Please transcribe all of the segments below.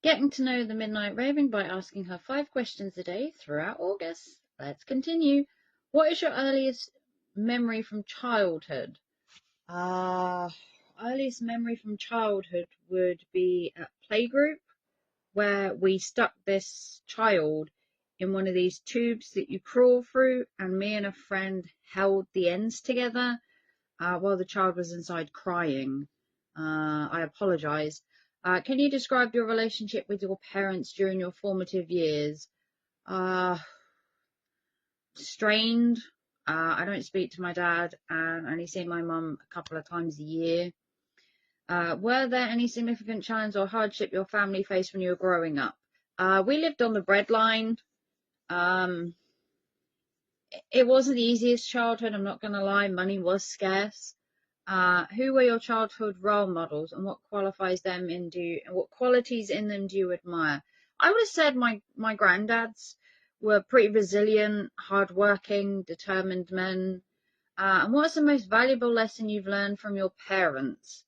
getting to know the Midnight Raven by asking her 5 questions a day throughout August. Let's continue. What is your earliest memory from childhood? Earliest memory from childhood would be at playgroup, where we stuck this child in one of these tubes that you crawl through, and me and a friend held the ends together while the child was inside crying. I apologize. Can you describe your relationship with your parents during your formative years? Strained. I don't speak to my dad and only see my mum a couple of times a year. Were there any significant challenge or hardship your family faced when you were growing up? We lived on the breadline. It wasn't the easiest childhood, I'm not going to lie. Money was scarce. Who were your childhood role models, and what qualities in them do you admire? I would have said my granddads were pretty resilient, hardworking, determined men. And what's the most valuable lesson you've learned from your parents?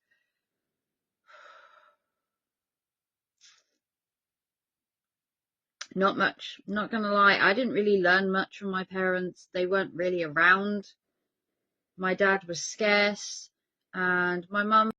Not much. I'm not gonna lie, I didn't really learn much from my parents. They weren't really around. My dad was scarce, and my mum